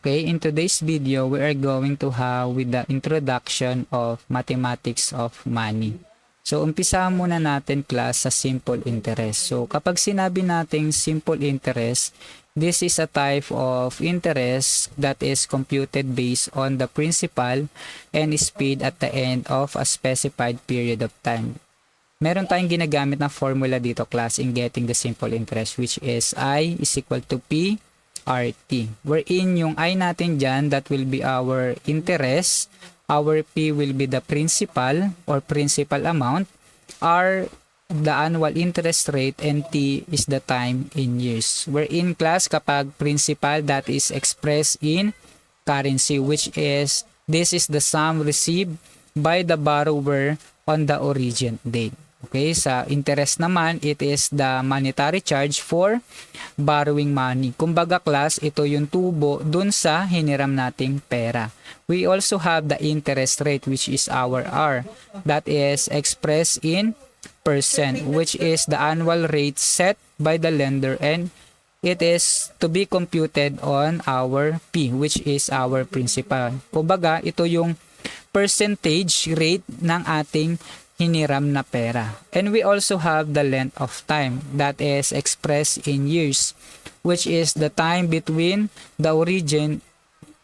Okay, in today's video, we are going to have with the introduction of mathematics of money. So, umpisa muna natin class sa simple interest. So, kapag sinabi nating simple interest, this is a type of interest that is computed based on the principal and is paid at the end of a specified period of time. Meron tayong ginagamit na formula dito class in getting the simple interest, which is I is equal to P RT. Wherein yung I natin dyan, that will be our interest. Our P will be the principal or principal amount. R, the annual interest rate. And T is the time in years. Wherein class, kapag principal, that is expressed in currency, which is, this is the sum received by the borrower on the origin date. Okay, sa interest naman, it is the monetary charge for borrowing money. Kumbaga class, ito yung tubo dun sa hiniram nating pera. We also have the interest rate, which is our R. That is expressed in percent, which is the annual rate set by the lender, and it is to be computed on our P, which is our principal. Kumbaga, ito yung percentage rate ng ating hiniram na pera. And we also have the length of time that is expressed in years, which is the time between the origin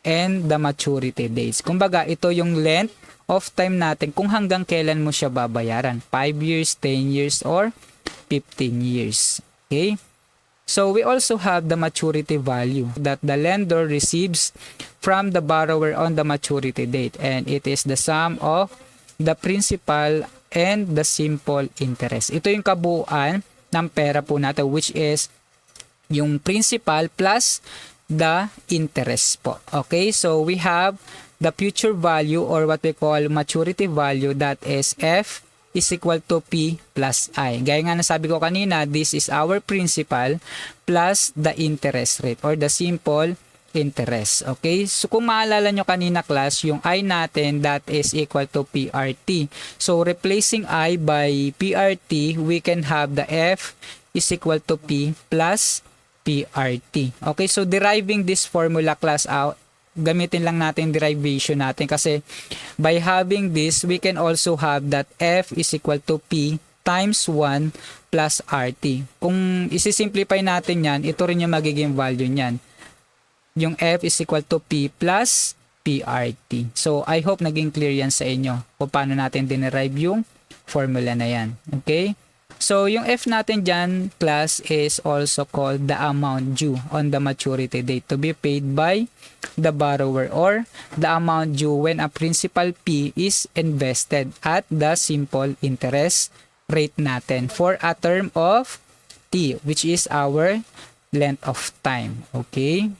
and the maturity dates. Kumbaga, ito yung length of time natin kung hanggang kailan mo siya babayaran. 5 years, 10 years, or 15 years. Okay? So, we also have the maturity value that the lender receives from the borrower on the maturity date. And it is the sum of the principal and the simple interest. Ito yung kabuuan ng pera po natin, which is yung principal plus the interest po. Okay, so we have the future value or what we call maturity value, that is F is equal to P plus I. Gaya nga nasabi ko kanina, this is our principal plus the interest rate or the simple interest. Okay, so kung maalala nyo kanina class, yung I natin, that is equal to PRT. So replacing I by PRT, we can have the F is equal to P plus PRT. Okay, so deriving this formula class out, gamitin lang natin derivation natin kasi by having this, we can also have that F is equal to P times 1 plus RT. Kung isi-simplify natin yan, ito rin yung magiging value niyan. Yung F is equal to P plus PRT. So, I hope naging clear yan sa inyo kung paano natin dinerive yung formula na yan. Okay? So, yung F natin dyan, class, is also called the amount due on the maturity date to be paid by the borrower, or the amount due when a principal P is invested at the simple interest rate natin for a term of T, which is our length of time. Okay?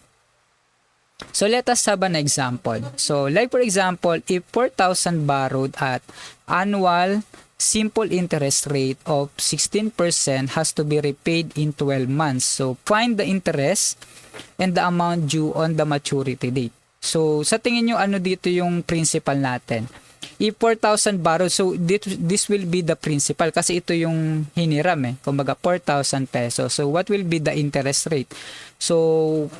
So, let us have an example. So, like for example, if 4,000 borrowed at annual simple interest rate of 16% has to be repaid in 12 months. So, find the interest and the amount due on the maturity date. So, sa tingin nyo, ano dito yung principal natin? If 4,000 borrowed, so this will be the principal kasi ito yung hiniram eh. Kumbaga 4,000 pesos. So what will be the interest rate? So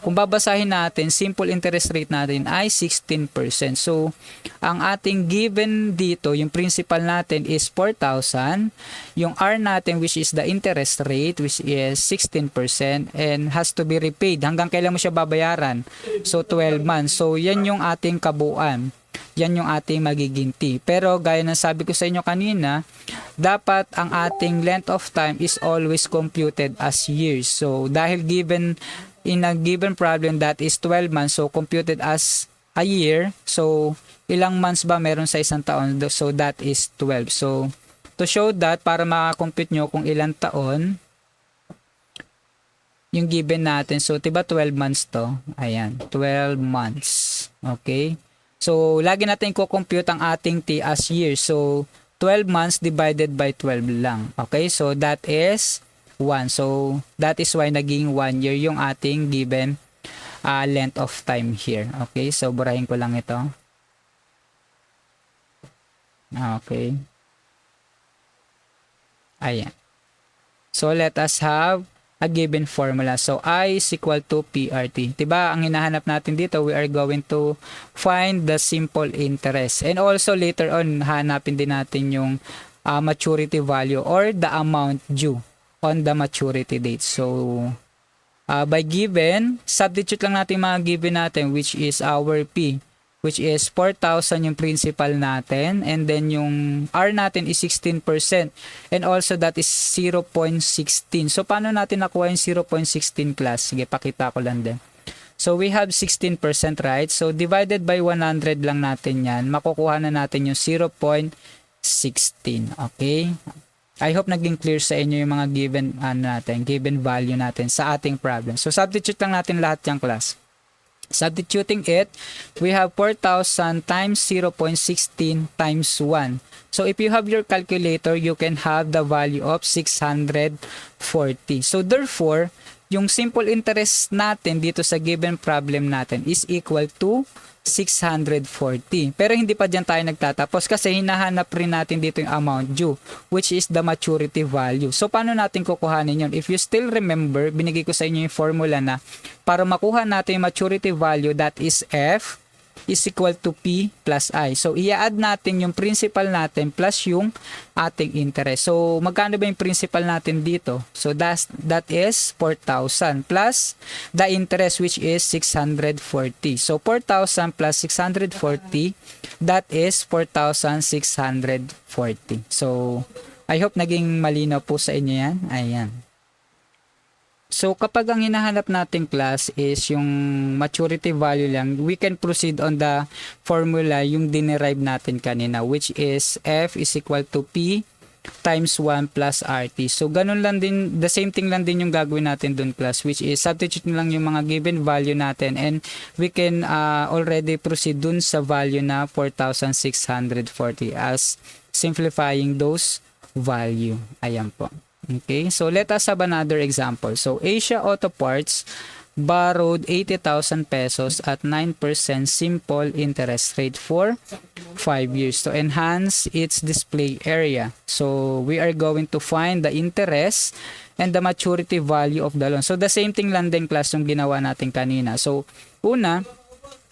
kung babasahin natin, simple interest rate natin ay 16%. So ang ating given dito, yung principal natin is 4,000. Yung R natin, which is the interest rate, which is 16% and has to be repaid. Hanggang kailan mo siya babayaran? So 12 months. So yan yung ating kabuuan. Yan yung ating magiging T. Pero gaya ng sabi ko sa inyo kanina, dapat ang ating length of time is always computed as years. So dahil given in a given problem that is 12 months, so computed as a year. So ilang months ba meron sa isang taon? So that is 12. So to show that, para makakompute nyo kung ilang taon yung given natin. So diba 12 months to? Ayan, 12 months. Okay? So, lagi natin i-compute ang ating T as years. So, 12 months divided by 12 lang. Okay? So, that is 1. So, that is why naging 1 year yung ating given length of time here. Okay? So, burahin ko lang ito. Okay. Ayan. So, let us have a given formula. So, I is equal to PRT. Diba? Ang hinahanap natin dito, we are going to find the simple interest. And also, later on, hanapin din natin yung maturity value or the amount due on the maturity date. So, by given, substitute lang natin mga given natin, which is our P, which is 4,000 yung principal natin, and then yung R natin is 16%, and also that is 0.16. So, paano natin nakuha yung 0.16 class? Sige, pakita ko lang din. So, we have 16%, right? So, divided by 100 lang natin yan. Makukuha na natin yung 0.16. Okay? I hope naging clear sa inyo yung mga given, given value natin sa ating problem. So, substitute lang natin lahat yung class. Substituting it, we have 4,000 times 0.16 times 1. So, if you have your calculator, you can have the value of 640. So, therefore, yung simple interest natin dito sa given problem natin is equal to 640. Pero hindi pa dyan tayo nagtatapos kasi hinahanap rin natin dito yung amount due, which is the maturity value. So, paano natin kukuhanin yun? If you still remember, binigay ko sa inyo yung formula na para makuha natin yung maturity value, that is F is equal to P plus I. So, i-add natin yung principal natin plus yung ating interest. So, magkano ba yung principal natin dito? So, that is 4,000 plus the interest, which is 640. So, 4,000 plus 640, that is 4,640. So, I hope naging malinaw po sa inyo yan. Ayan. So, kapag ang hinahanap nating class is yung maturity value lang, we can proceed on the formula yung dinerive natin kanina, which is F is equal to P times 1 plus RT. So, ganun lang din, the same thing lang din yung gagawin natin dun class, which is substitute lang yung mga given value natin, and we can already proceed dun sa value na 4,640 as simplifying those value. Ayan po. Okay, so let us have another example. So, Asia Auto Parts borrowed 80,000 pesos at 9% simple interest rate for 5 years to enhance its display area. So, we are going to find the interest and the maturity value of the loan. So, the same thing lang din class yung ginawa natin kanina. So, una,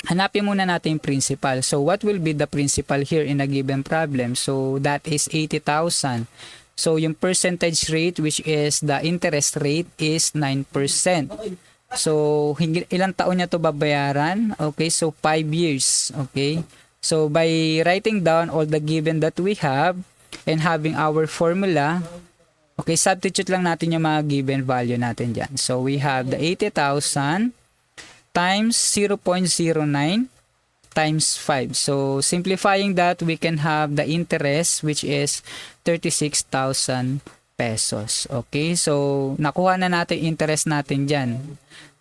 hanapin muna natin yung principal. So, what will be the principal here in a given problem? So, that is 80,000. So, yung percentage rate, which is the interest rate, is 9%. So, ilang taon niya to babayaran? Okay, so 5 years. Okay, so by writing down all the given that we have and having our formula, okay, substitute lang natin yung mga given value natin dyan. So, we have the 80,000 times 0.09 times 5. So, simplifying that, we can have the interest, which is 36,000 pesos. Okay, so nakuha na natin interest natin dyan.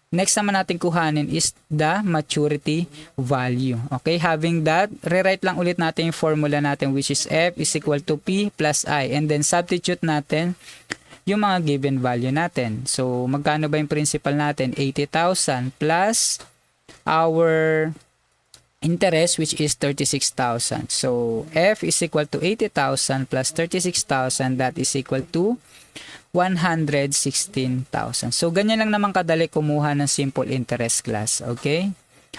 Next naman natin kuhanin is the maturity value. Okay, having that, rewrite lang ulit natin yung formula natin, which is F is equal to P plus I, and then substitute natin yung mga given value natin. So, magkano ba yung principal natin? 80,000 plus our interest, which is 36,000. So, F is equal to 80,000 plus 36,000, that is equal to 116,000. So, ganyan lang naman kadali kumuha ng simple interest class. Okay?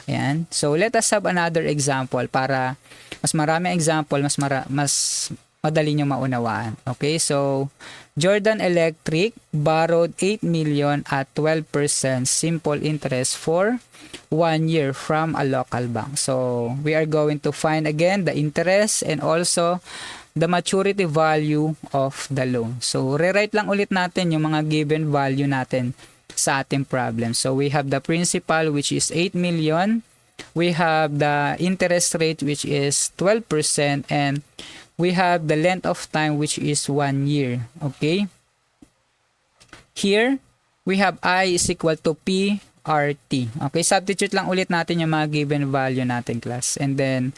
Ayan. So, let us have another example para mas maraming example, mas madali nyo maunawaan. Okay? So, Jordan Electric borrowed 8 million at 12% simple interest for 1 year from a local bank. So, we are going to find again the interest and also the maturity value of the loan. So, rewrite lang ulit natin yung mga given value natin sa ating problem. So, we have the principal, which is 8 million. We have the interest rate, which is 12%, and we have the length of time, which is 1 year. Okay? Here, we have I is equal to P RT. Okay, substitute lang ulit natin yung mga given value natin class. And then,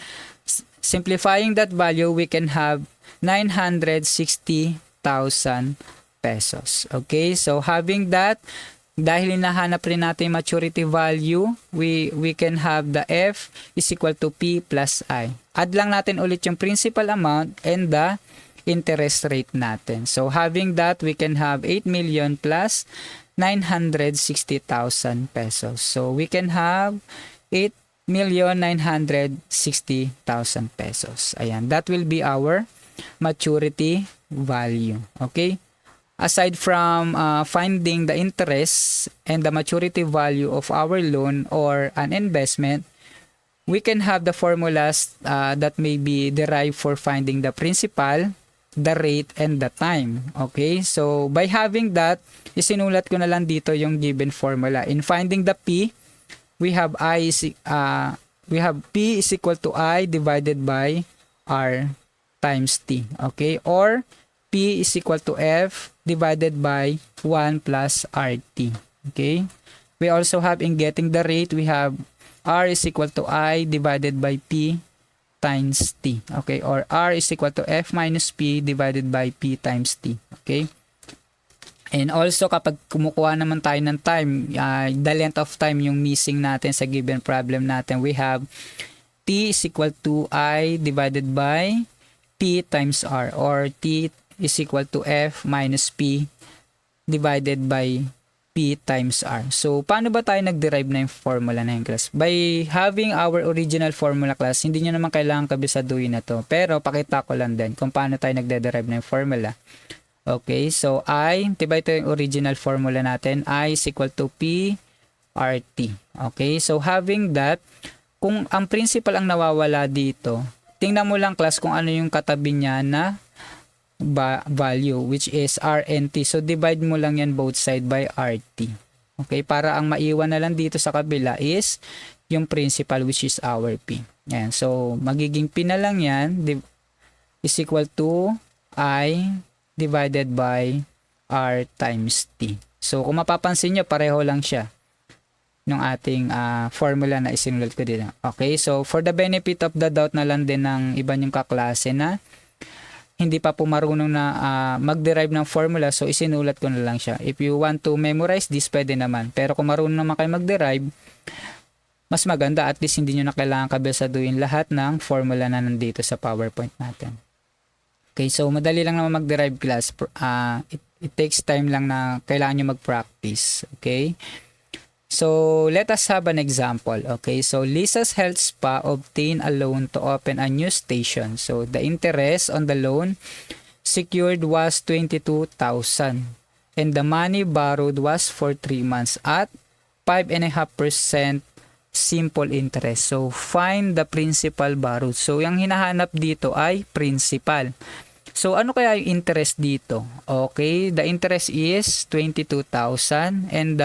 simplifying that value, we can have 960,000 pesos. Okay, so having that, dahil hinahanap rin natin maturity value, we can have the F is equal to P plus I. Add lang natin ulit yung principal amount and the interest rate natin. So, having that, we can have 8 million plus 960,000 pesos. So we can have 8,960,000 pesos. Ayan, that will be our maturity value. Okay? Aside from finding the interest and the maturity value of our loan or an investment, we can have the formulas that may be derived for finding the principal, the rate, and the time. Okay? So, by having that, isinulat ko na lang dito yung given formula. In finding the P, we have P is equal to I divided by R times T. Okay? Or, P is equal to F divided by 1 plus RT. Okay? We also have in getting the rate, we have R is equal to I divided by P times T. Okay? Or R is equal to F minus P divided by P times T. Okay? And also, kapag kumukuha naman tayo ng time, the length of time yung missing natin sa given problem natin, we have T is equal to I divided by P times R, or T is equal to F minus P divided by P times R. So, paano ba tayo nag-derive na yung formula na yung class? By having our original formula class, hindi nyo naman kailangan kabisaduhin na to. Pero, pakita ko lang din kung paano tayo nagde-derive na yung formula. Okay, so I, diba ito yung original formula natin? I is equal to P RT. Okay, so having that, kung ang principal ang nawawala dito, tingnan mo lang class kung ano yung katabi niya na value, which is RNT. So, divide mo lang yan both side by RT. Okay, para ang maiwan na lang dito sa kabila is yung principal, which is our P. Yan. So, magiging P na lang yan is equal to I divided by R times T. So, kung mapapansin nyo, pareho lang siya ng ating formula na isinulat ko dito. Okay, so for the benefit of the doubt na lang din ng iba yung kaklase na hindi pa po marunong na mag-derive ng formula, so isinulat ko na lang siya. If you want to memorize this, pwede naman. Pero kung marunong naman kayo mag-derive, mas maganda, at least hindi nyo na kailangan kabisaduhin lahat ng formula na nandito sa PowerPoint natin. Okay, so madali lang naman mag-derive class. It takes time lang na kailangan nyo mag-practice. Okay? So, let us have an example. Okay, so Lisa's Health Spa obtained a loan to open a new station. So, the interest on the loan secured was 22,000 and the money borrowed was for 3 months at 5.5% simple interest. So, find the principal borrowed. So, yung hinahanap dito ay principal. So, ano kaya yung interest dito? Okay, the interest is 22,000 and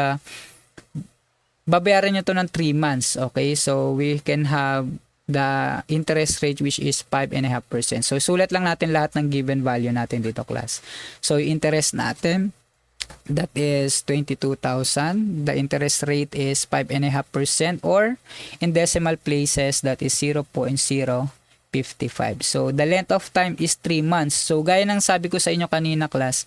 babayaran nyo to ng 3 months. Okay, so we can have the interest rate which is 5.5%. So, sulat lang natin lahat ng given value natin dito, class. So, yung interest natin, that is 22,000. The interest rate is 5.5%, or in decimal places, that is 0.055. So, the length of time is 3 months. So, gaya ng sabi ko sa inyo kanina, class,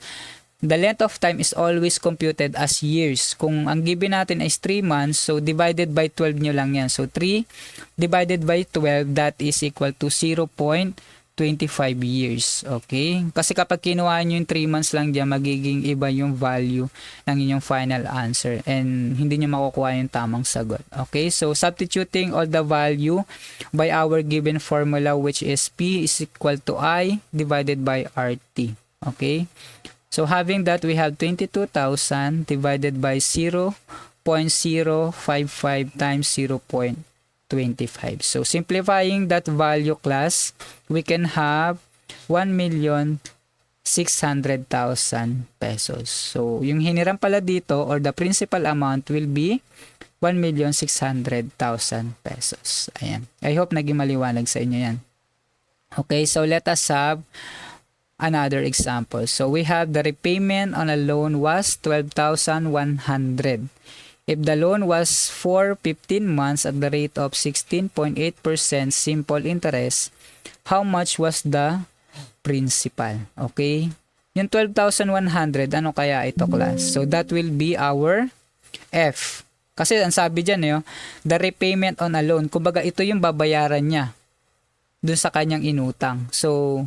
the length of time is always computed as years. Kung ang given natin is 3 months, so divided by 12 nyo lang yan. So, 3 divided by 12, that is equal to 0.25 years. Okay? Kasi kapag kinuha nyo yung 3 months lang dyan, magiging iba yung value ng inyong final answer and hindi nyo makukuha yung tamang sagot. Okay? So, substituting all the value by our given formula, which is P is equal to I divided by RT. Okay? So, having that, we have 22,000 divided by 0.055 times 0.25. So, simplifying that value, class, we can have 1,600,000 pesos. So, yung hiniram pala dito, or the principal amount, will be 1,600,000 pesos. Ayan. I hope naging maliwanag sa inyo yan. Okay, so let us have another example. So, we have the repayment on a loan was 12,100. If the loan was for 15 months at the rate of 16.8% simple interest, how much was the principal? Okay? Yung 12,100, ano kaya ito, class? So, that will be our F. Kasi ang sabi dyan, the repayment on a loan, kumbaga ito yung babayaran niya dun sa kanyang inutang. So,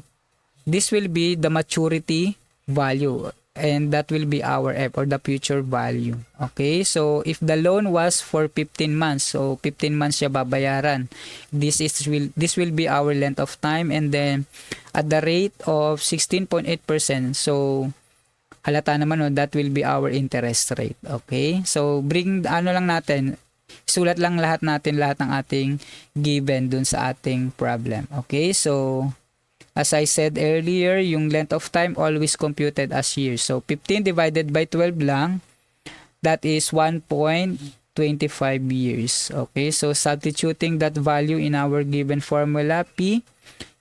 this will be the maturity value. and that will be our F or the future value. Okay, so if the loan was for 15 months, so 15 months siya babayaran. This will be our length of time, and then at the rate of 16.8%, so halata naman no, that will be our interest rate. Okay, so bring lang natin, sulat lang lahat ng ating given dun sa ating problem. Okay, so as I said earlier, yung length of time always computed as years. So 15 divided by 12 lang, that is 1.25 years. Okay, so substituting that value in our given formula, P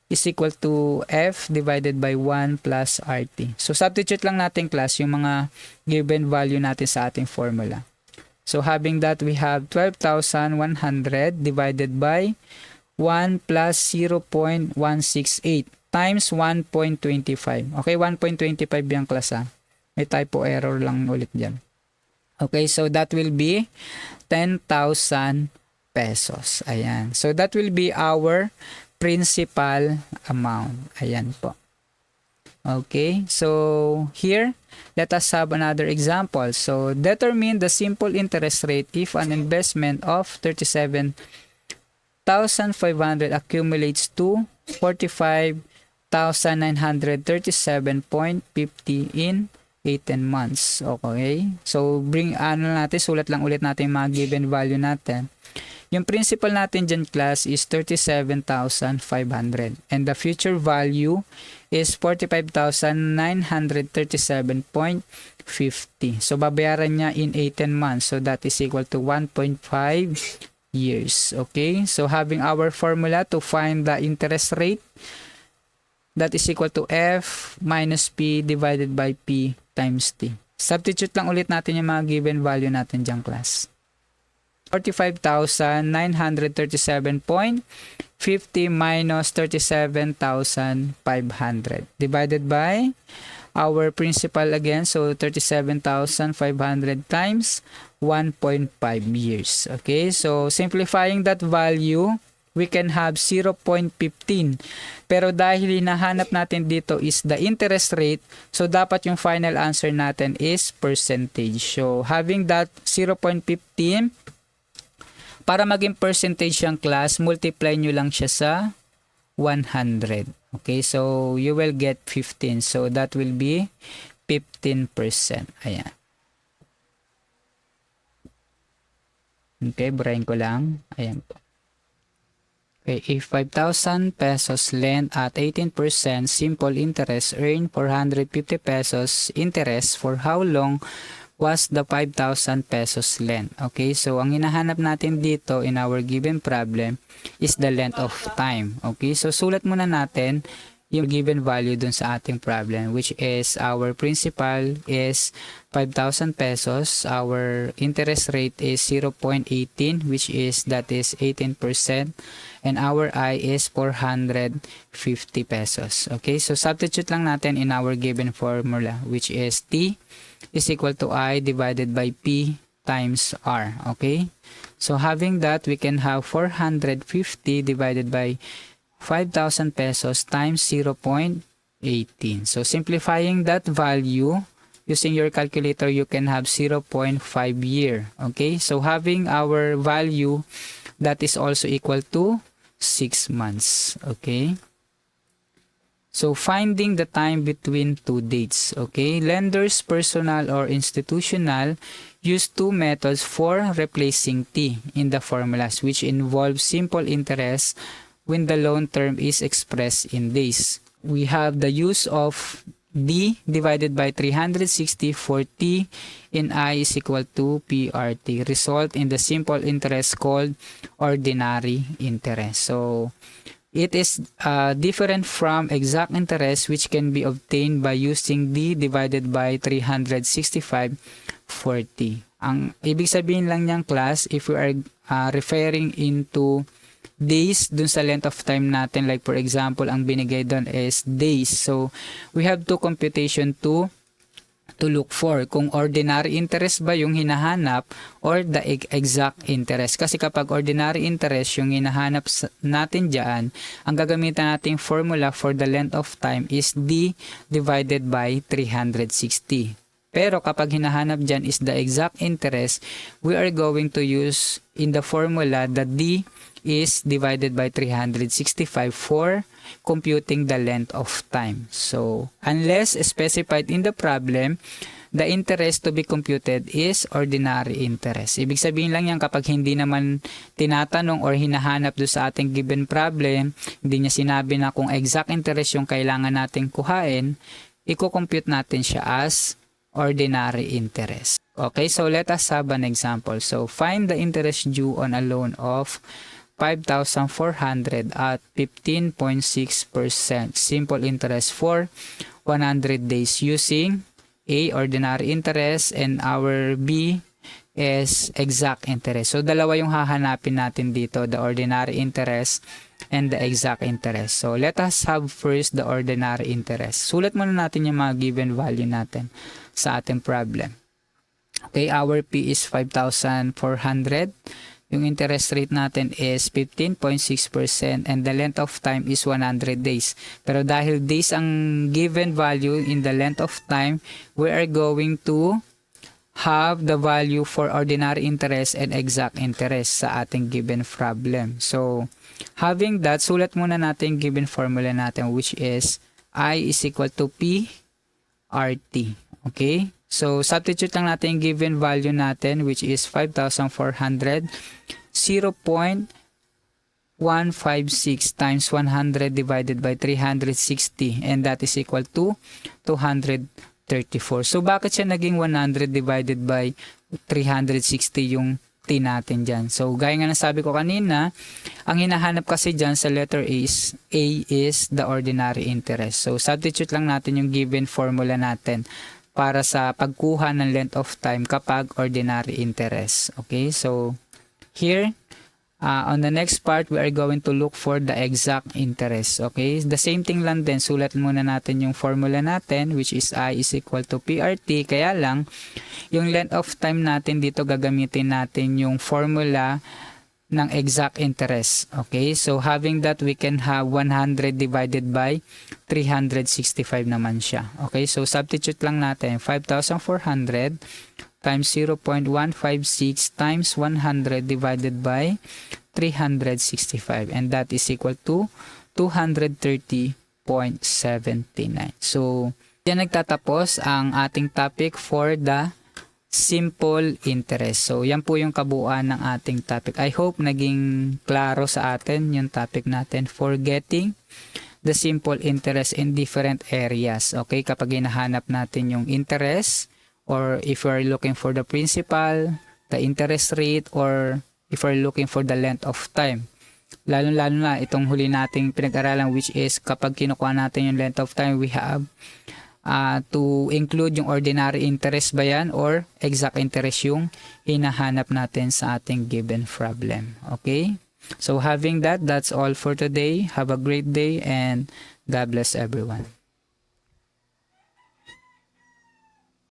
is equal to F divided by 1 plus RT. So substitute lang natin class yung mga given value natin sa ating formula. So having that, we have 12,100 divided by 1 plus 0.168 times 1.25. Okay, 1.25 yung class ha. May typo error lang ulit dyan. Okay, so that will be 10,000 pesos. Ayan. So that will be our principal amount. Ayan po. Okay, so here, let us have another example. So determine the simple interest rate if an investment of 37,500 accumulates to 45,937.50 in 18 months. Okay, so sulat lang ulit natin yung mga given value natin. Yung principal natin dyan class is 37,500 and the future value is 45,937.50. So babayaran niya in 18 months, so that is equal to 1.5 years. Okay, so having our formula to find the interest rate, that is equal to F minus P divided by P times T. Substitute lang ulit natin yung mga given value natin dyan class. 45,937.50 minus 37,500 divided by our principal again, so 37,500 times 1.5 years. Okay, so simplifying that value, we can have 0.15. Pero dahil hinahanap natin dito is the interest rate, so dapat yung final answer natin is percentage. So having that 0.15, para maging percentage yung class, multiply nyo lang siya sa 100. Okay, so you will get 15. So that will be 15%. Ayan. Okay, burahin ko lang. Ayan po. Okay, if 5,000 pesos lent at 18% simple interest, earn 450 pesos interest for how long was the 5,000 pesos lent? Okay, so ang hinahanap natin dito in our given problem is the length of time. Okay, so sulat muna natin yung given value dun sa ating problem, which is our principal is 5,000 pesos, our interest rate is 0.18, which is 18%, and our I is 450 pesos. Okay, so substitute lang natin in our given formula, which is T is equal to I divided by P times R. Okay, so having that, we can have 450 divided by 5,000 pesos times 0.18. So simplifying that value using your calculator, you can have 0.5 year. Okay, so having our value, that is also equal to 6 months. Okay, so finding the time between two dates. Okay, lenders, personal or institutional, use two methods for replacing T in the formulas, which involve simple interest when the loan term is expressed in days. We have the use of D divided by 360 for T in I is equal to PRT, result in the simple interest called ordinary interest. So it is different from exact interest, which can be obtained by using D divided by 365 for T. Ang ibig sabihin lang niyang class, if we are referring into days dun sa length of time natin, like for example, ang binigay doon is days. So we have two computation to to look for, kung ordinary interest ba yung hinahanap or the exact interest. Kasi kapag ordinary interest yung hinahanap natin dyan, ang gagamitan nating formula for the length of time is d divided by 360. Pero kapag hinahanap dyan is the exact interest, we are going to use in the formula the d is divided by 365 for computing the length of time. So, unless specified in the problem, the interest to be computed is ordinary interest. Ibig sabihin lang yan kapag hindi naman tinatanong or hinahanap do sa ating given problem, hindi niya sinabi na kung exact interest yung kailangan nating kuhain, i-compute natin siya as ordinary interest. Okay, so let us have an example. So, find the interest due on a loan of 5,400 at 15.6% simple interest for 100 days using A, ordinary interest, and our B is exact interest. So, dalawa yung hahanapin natin dito, the ordinary interest and the exact interest. So, let us have first the ordinary interest. Sulat muna natin yung mga given value natin sa ating problem. Okay, our P is 5,400. Yung interest rate natin is 15.6% and the length of time is 100 days. Pero dahil days ang given value in the length of time, we are going to have the value for ordinary interest and exact interest sa ating given problem. So, having that, sulat muna natin given formula natin which is I is equal to P RT. Okay? So, substitute lang natin yung given value natin which is 5,400. 0.156 times 100 divided by 360 and that is equal to 234. So, bakit siya naging 100 divided by 360 yung T natin dyan? So, gaya nga nasabi ko kanina, ang hinahanap kasi dyan sa letter A is the ordinary interest. So, substitute lang natin yung given formula natin para sa pagkuha ng length of time kapag ordinary interest. Okay, so here, on the next part, we are going to look for the exact interest. Okay, the same thing lang din, sulat muna natin yung formula natin which is I is equal to PRT. Kaya lang, yung length of time natin dito gagamitin natin yung formula ng exact interest. Okay, so having that, we can have 100 divided by 365 naman siya. Okay, so substitute lang natin 5,400 times 0.156 times 100 divided by 365 and that is equal to 230.79. So, yan nagtatapos ang ating topic for the simple interest. So, yan po yung kabuuan ng ating topic. I hope naging klaro sa atin yung topic natin for getting the simple interest in different areas. Okay, kapag hinahanap natin yung interest or if we're looking for the principal, the interest rate, or if we're looking for the length of time. Lalo-lalo na itong huli nating pinag-aralan which is kapag kinukuha natin yung length of time, we have to include yung ordinary interest ba yan or exact interest yung hinahanap natin sa ating given problem. Okay? So having that, that's all for today. Have a great day and God bless everyone.